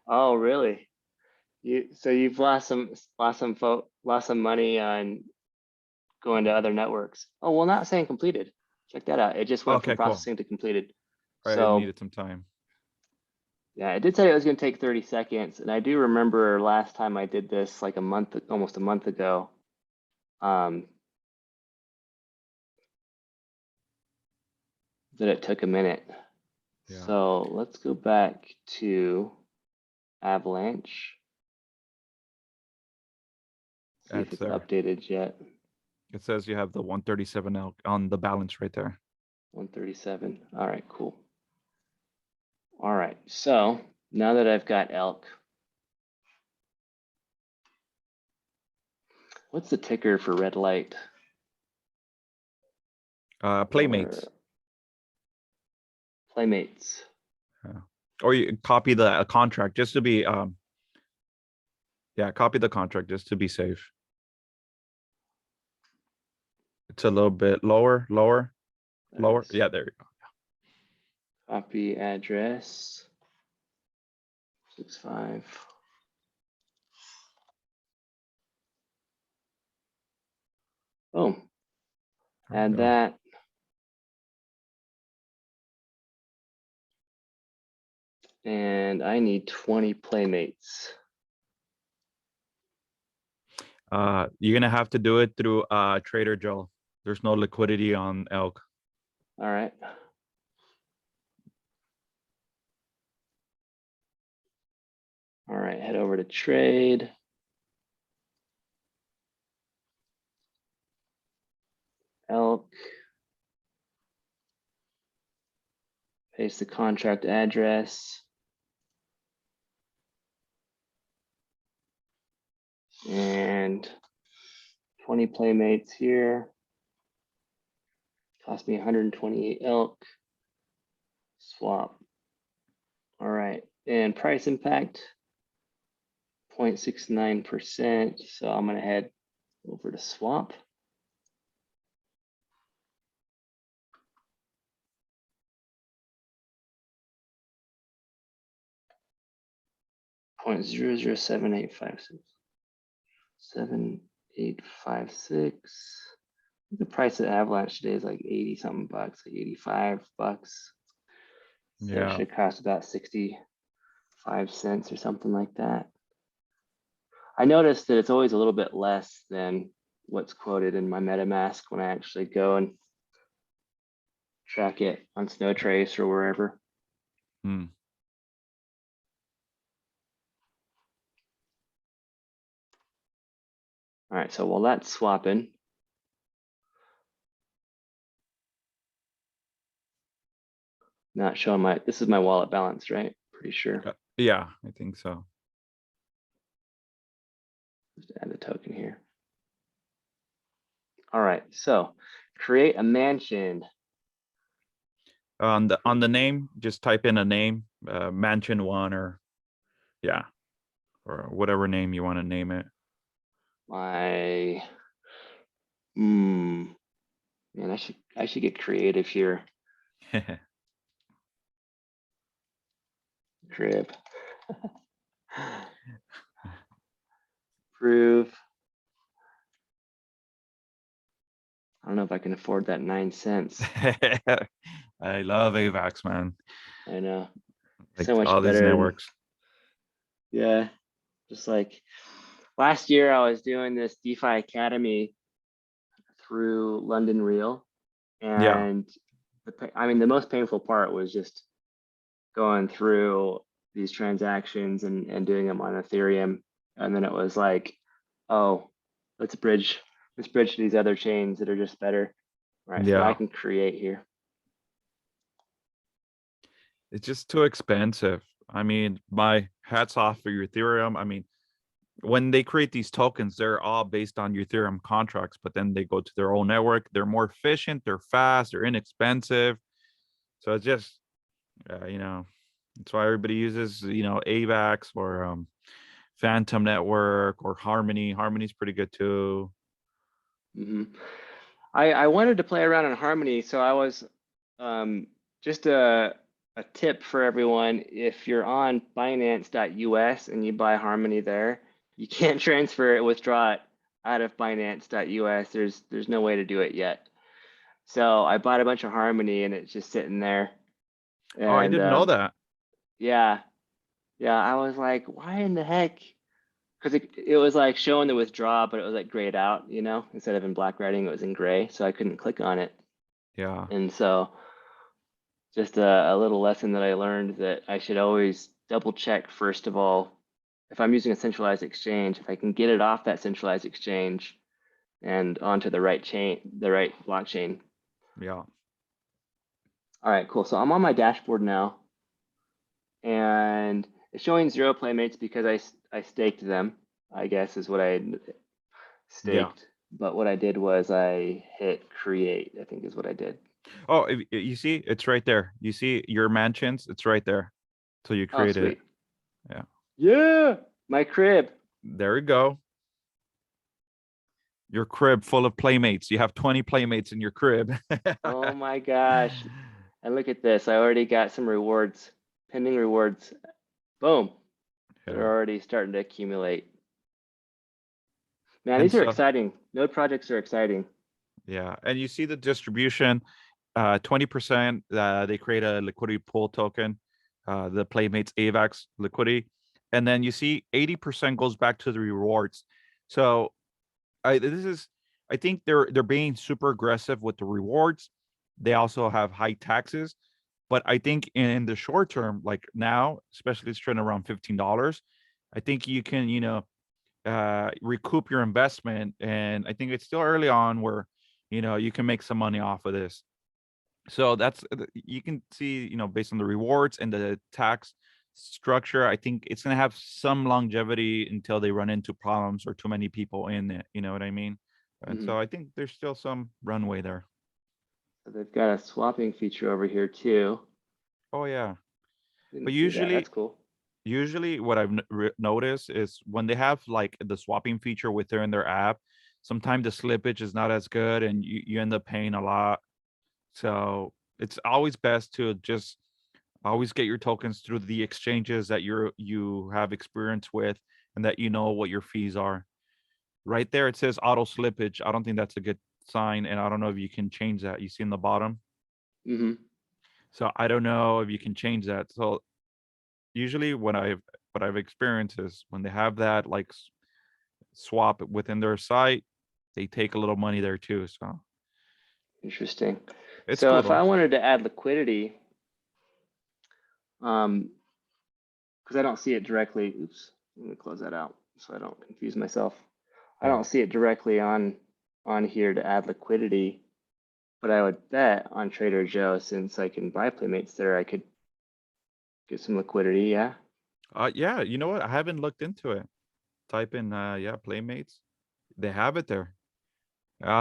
Oh, really? You've lost some money on going to other networks. Oh, well, not saying completed. Check that out. It just went from Okay, cool. processing to completed. I So needed some time. yeah, it did say it was going to take 30 seconds. And I do remember last time I did this like almost a month ago. That it took a minute. Yeah. So let's go back to Avalanche. See if That's it's there. updated yet. It says you have the 137 elk on the balance right there. 137. All right, cool. All right, so now that I've got elk, what's the ticker for red light? Playmates. Playmates. Yeah. Or you copy the contract just to be yeah, copy the contract just to be safe. It's a little bit lower. Lower. Yeah, there you go. Copy address. 65. Boom. There we Add go. that. And I need 20 playmates. You're gonna have to do it through Trader Joe. There's no liquidity on Elk. All right. All right, head over to trade. Elk. Paste the contract address. And 20 playmates here. Cost me 128 elk. Swap. All right, and price impact 0.69%. So I'm gonna head over to swap. Point 0.07856. 7856. The price of Avalanche today is like 80 something bucks, like 85 bucks. So it Yeah. should cost about 65 cents or something like that. I noticed that it's always a little bit less than what's quoted in my MetaMask when I actually go and track it on Snowtrace or wherever. Hmm. All right, so while that's swapping, not showing my, this is my wallet balance, right? Pretty sure. Yeah, I think so. Just add the token here. All right, so create a mansion. On the name, just type in a name, mansion 1 or or whatever name you want to name it. Man, I should get creative here. Crib. Prove. I don't know if I can afford that 9 cents. I love AVAX, man. I know. Like So much all these better. networks. Yeah. Just like last year, I was doing this DeFi Academy through London Real. Yeah. And the most painful part was just going through these transactions and doing them on Ethereum. And then it was like, oh, let's bridge to these other chains that are just better. All right, so I Yeah. can create here. It's just too expensive. I mean, my hats off for your Ethereum. I mean, when they create these tokens, they're all based on your Ethereum contracts, but then they go to their own network. They're more efficient, they're fast, they're inexpensive. So it's just, that's why everybody uses, AVAX or Phantom Network or Harmony. Harmony's pretty good too. I wanted to play around in Harmony, so I was just a tip for everyone. If you're on Binance.us and you buy Harmony there, you can't transfer it, withdraw it out of Binance.us. There's no way to do it yet. So I bought a bunch of Harmony and it's just sitting there. And, Oh, I didn't know that. Yeah, I was like, why in the heck? Because it was like showing the withdraw, but it was like grayed out, instead of in black writing, it was in gray. So I couldn't click on it. Yeah. And so just a little lesson that I learned that I should always double check, first of all, if I'm using a centralized exchange, if I can get it off that centralized exchange and onto the right chain, the right blockchain. Yeah. All right, cool. So I'm on my dashboard now and it's showing 0 playmates because I staked them, I guess is what I staked. Yeah. But what I did was I hit create, I think is what I did. Oh, you see, it's right there. You see your mansions, it's right there. So you create it. Yeah. Yeah, my crib. There we go. Your crib full of playmates. You have 20 playmates in your crib. Oh my gosh. And look at this. I already got some rewards, pending rewards. Boom. They're Yeah. already starting to accumulate. Man, And these are so, exciting. Node projects are exciting. yeah. And you see the distribution, 20%, they create a liquidity pool token, the Playmates AVAX liquidity. And then you see 80% goes back to the rewards. So I think they're being super aggressive with the rewards. They also have high taxes. But I think in the short term, like now, especially it's trading around $15, I think you can, recoup your investment. And I think it's still early on where, you can make some money off of this. So that's you can see, based on the rewards and the tax structure, I think it's gonna have some longevity until they run into problems or too many people in it. You know what I mean? And Mhm. so I think there's still some runway there. So they've got a swapping feature over here too. Oh yeah. But Didn't see that. usually That's cool. usually what I've noticed is when they have like the swapping feature within their app, sometimes the slippage is not as good and you end up paying a lot. So it's always best to just always get your tokens through the exchanges that you have experience with and that you know what your fees are. Right there it says auto slippage. I don't think that's a good sign, and I don't know if you can change that. You see in the bottom. Hmm. So I don't know if you can change that. So usually what I've experienced is when they have that like swap within their site, they take a little money there too. So Interesting. it's So cool if I though. wanted to add liquidity, um, because I don't see it directly. Oops, let me close that out so I don't confuse myself. I Yeah. don't see it directly on here to add liquidity, but I would bet on Trader Joe, since I can buy Playmates there, I could get some liquidity. Yeah, Yeah, you know what? I haven't looked into it. Type in yeah, Playmates. They have it there.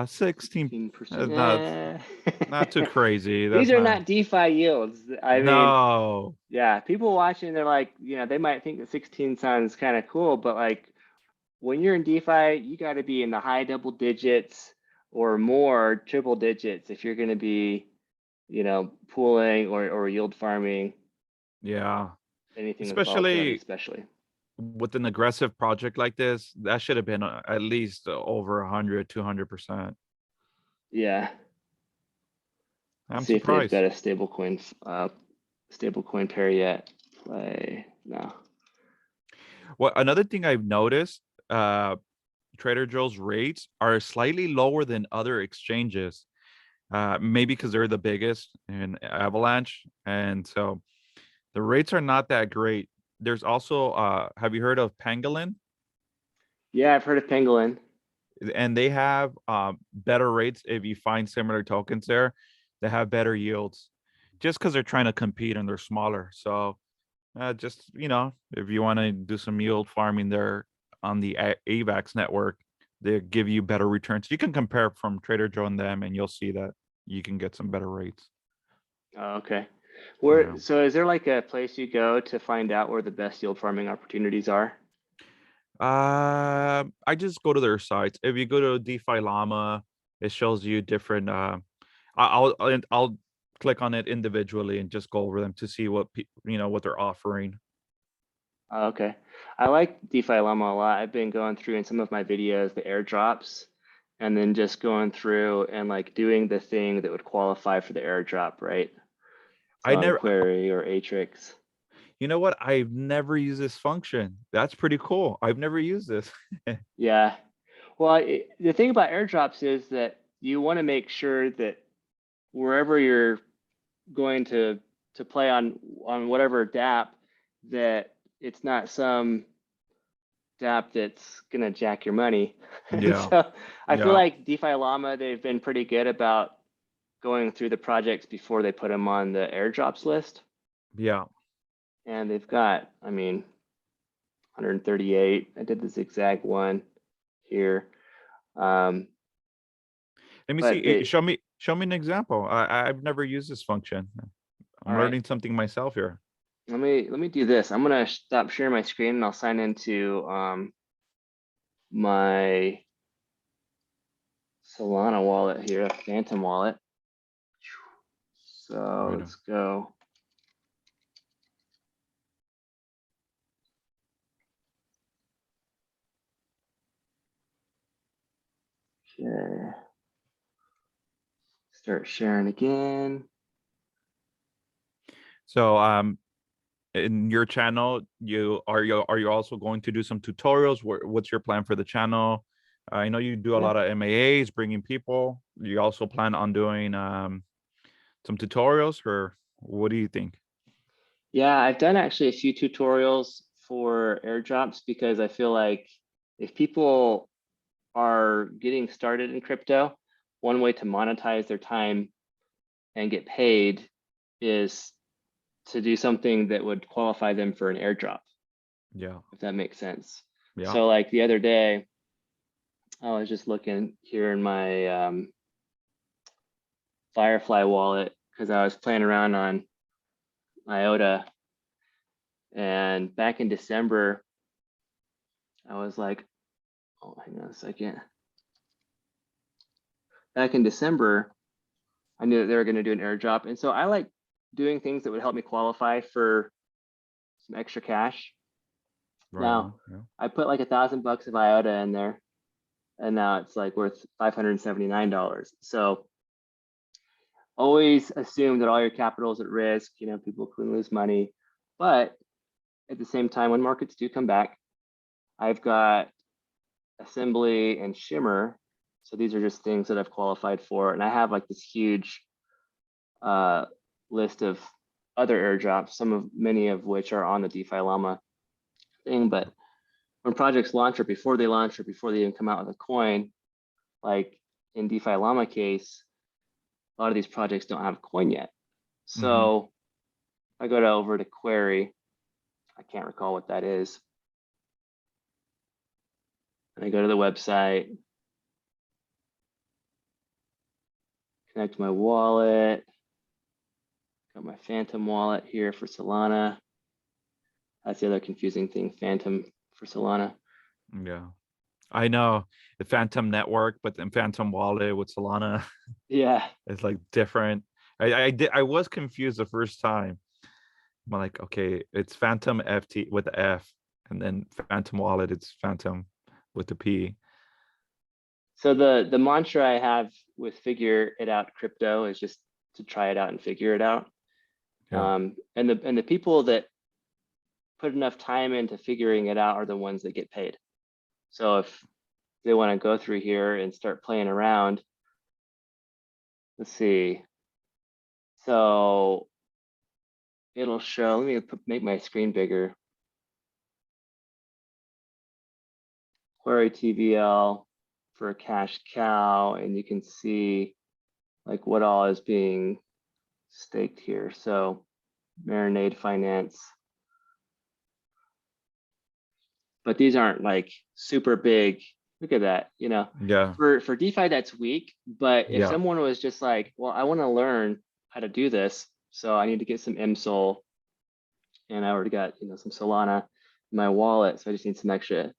16. 16%. That's not too crazy. These That's are not. not DeFi yields. I mean, No. yeah, people watching, they're like, they might think that 16 sounds kind of cool, but like when you're in DeFi, you got to be in the high double digits or more triple digits if you're going to be, pooling or yield farming, Yeah. anything with volatility, Especially especially. with an aggressive project like this, that should have been at least over 100, 200%. Yeah. Let's I'm see if they've got surprised. a stablecoin pair yet. Play no. Well, another thing I've noticed, uh, Trader Joe's rates are slightly lower than other exchanges. Maybe because they're the biggest in Avalanche, and so the rates are not that great. There's also, have you heard of Pangolin? Yeah, I've heard of Pangolin. And they have better rates if you find similar tokens there. They have better yields, just because they're trying to compete and they're smaller. So just if you want to do some yield farming there on the AVAX network, they give you better returns. You can compare from Trader Joe and them, and you'll see that you can get some better rates. Oh, okay. Yeah. So is there like a place you go to find out where the best yield farming opportunities are? I just go to their sites. If you go to DeFi Llama, it shows you different. I'll click on it individually and just go over them to see what they're offering. Oh, okay. I like DeFi Llama a lot. I've been going through in some of my videos, the airdrops, and then just going through and like doing the thing that would qualify for the airdrop, right? So I on never. Query or Atrix. You know what? I've never used this function. That's pretty cool. I've never used this. Yeah. Well, the thing about airdrops is that you want to make sure that wherever you're going to play on whatever DApp, that it's not some DApp that's gonna jack your money. Yeah. So I feel Yeah. like DeFi Llama, they've been pretty good about going through the projects before they put them on the airdrops list. Yeah. And they've got, I mean, 138. I did the zigzag one here. Um, Let me but see. they, Show me an example. I've never used this function. all I'm right, learning something myself here. let me do this. I'm gonna stop sharing my screen and I'll sign into my Solana wallet here, a Phantom wallet. So Right. let's go. Okay. Start sharing again. So in your channel, are you also going to do some tutorials? What's your plan for the channel? I know you do a Yeah. lot of MAAs, bringing people. You also plan on doing some tutorials, or what do you think? Yeah, I've done actually a few tutorials for airdrops because I feel like if people are getting started in crypto, one way to monetize their time and get paid is to do something that would qualify them for an airdrop, Yeah, if that makes sense. yeah, So like the other day, I was just looking here in my Firefly wallet because I was playing around on IOTA. And back in December, I was like, oh, hang on a second. Back in December, I knew that they were going to do an airdrop. And so I like doing things that would help me qualify for some extra cash. right on. Now, Yeah. I put like $1,000 of IOTA in there, and now it's like worth $579. So always assume that all your capital is at risk. You know, people can lose money. But at the same time, when markets do come back, I've got Assembly and Shimmer. So these are just things that I've qualified for. And I have like this huge list of other airdrops, many of which are on the DeFi Llama thing. But when projects launch or before they launch or before they even come out with a coin, like in DeFi Llama case, a lot of these projects don't have a coin yet. Mm-hmm. So I go over to query. I can't recall what that is. And I go to the website, connect my wallet. Got my Phantom wallet here for Solana. That's the other confusing thing, Phantom for Solana. Yeah, I know the Phantom Network, but then Phantom Wallet with Solana Yeah. is like different. I was confused the first time. I'm like, okay, it's Phantom FT with the F, and then Phantom Wallet, it's Phantom with the P. So the mantra I have with figure it out crypto is just to try it out and figure it out. Yeah, And the people that put enough time into figuring it out are the ones that get paid. So if they want to go through here and start playing around, let's see. So it'll show, let me make my screen bigger. Query TVL for a cash cow, and you can see like what all is being staked here. So Marinade Finance, but these aren't like super big. Look at that, you know, yeah, for DeFi that's weak. But if yeah, someone was just like, well, I want to learn how to do this, so I need to get some MSOL, and I already got, you know, some Solana in my wallet, so I just need some extra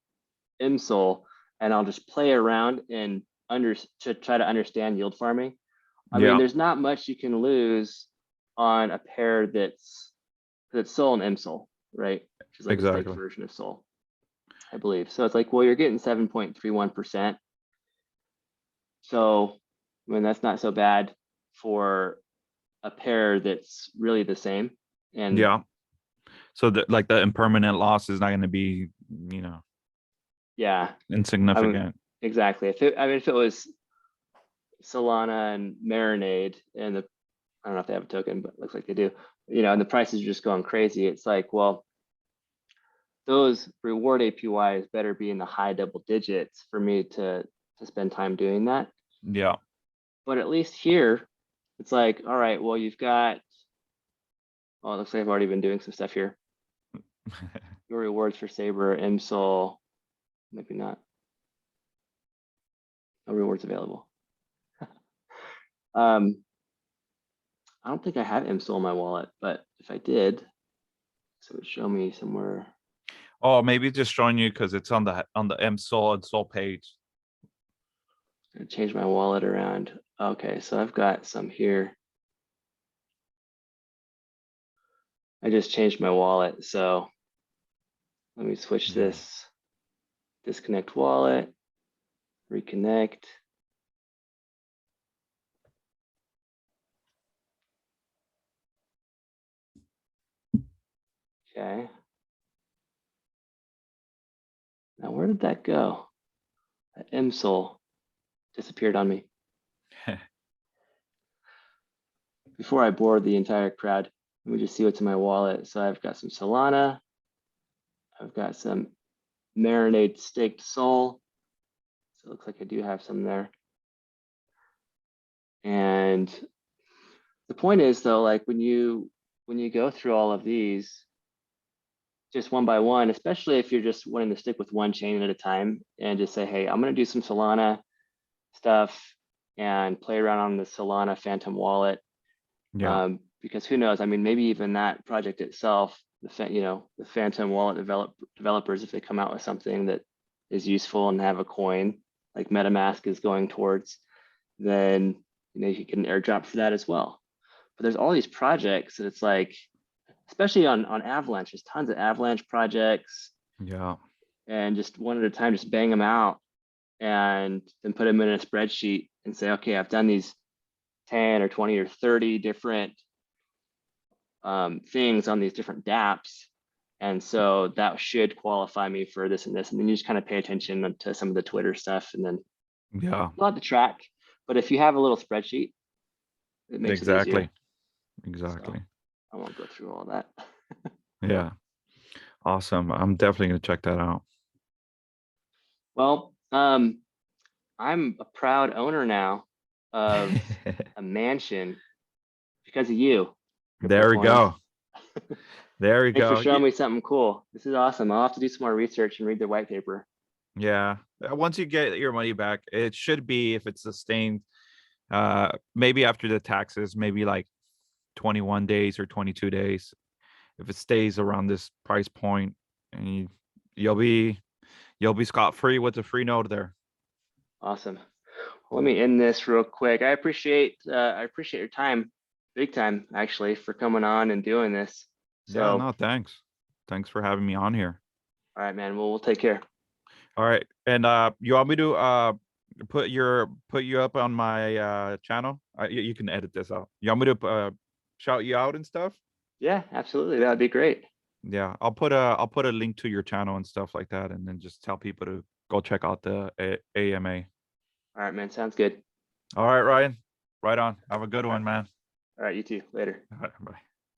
MSOL, and I'll just play around and to try to understand yield farming. I mean, yeah, there's not much you can lose on a pair that's Sol and MSOL, right? Which is like a staked exactly. version of Sol, I believe. So it's like, well, you're getting 7.31%. So, I mean, that's not so bad for a pair that's really the same. And Yeah. So the like the impermanent loss is not going to be, yeah, I mean, insignificant. exactly. If it was Solana and Marinade and I don't know if they have a token, but it looks like they do, you know, and the prices are just going crazy. It's like, well, those reward APYs better be in the high double digits for me to spend time doing that. Yeah. But at least here, it's like, all right, well, you've got, oh, it looks like I've already been doing some stuff here. Your rewards for Saber, MSOL, maybe not. No rewards available. I don't think I have MSOL in my wallet, but if I did, so it would show me somewhere. Oh, maybe it's just showing you because it's on the MSOL and Sol page. Gonna change my wallet around. Okay, so I've got some here. I just changed my wallet, so let me switch Yeah. this. Disconnect wallet, reconnect. Okay. Now where did that go? That MSOL disappeared on me. Before I bored the entire crowd, let me just see what's in my wallet. So I've got some Solana. I've got some marinade staked Sol. So it looks like I do have some there. And the point is though, like when you go through all of these, just one by one, especially if you're just wanting to stick with one chain at a time and just say, hey, I'm going to do some Solana stuff and play around on the Solana Phantom wallet. Yeah. Because who knows? I mean, maybe even that project itself, the Phantom wallet developers, if they come out with something that is useful and have a coin like MetaMask is going towards, then you can airdrop for that as well. But there's all these projects that it's like, especially on Avalanche, there's tons of Avalanche projects. Yeah. And just one at a time, just bang them out and then put them in a spreadsheet and say, okay, I've done these 10 or 20 or 30 different things on these different dApps. And so that should qualify me for this and this. And then you just kind of pay attention to some of the Twitter stuff and then Yeah. you'll have to track. But if you have a little spreadsheet, it makes it easier. Exactly. So I won't go through all that. Yeah. Awesome. I'm definitely gonna check that out. Well, I'm a proud owner now of a mansion because of you, There we CryptoKoinz. go. There we Thanks for go. showing me something cool. This is awesome. I'll have to do some more research and read the white paper. Yeah. Once you get your money back, it should be, if it's sustained, maybe after the taxes, maybe like 21 days or 22 days. If it stays around this price point, and you'll be scot-free with a free node there. Awesome. Well, let me end this real quick. I appreciate your time, big time actually, for coming on and doing this. So, Yeah, no, thanks. Thanks for having me on here. all right, man. Well, we'll take care. All right. And you want me to put you up on my channel? You can edit this out. You want me to shout you out and stuff? Yeah, absolutely. That would be great. Yeah, I'll put a link to your channel and stuff like that, and then just tell people to go check out the AMA. All right, man. Sounds good. All right, Ryan. Right on. Have a good one, man. All right, you too. Later. All right, bye.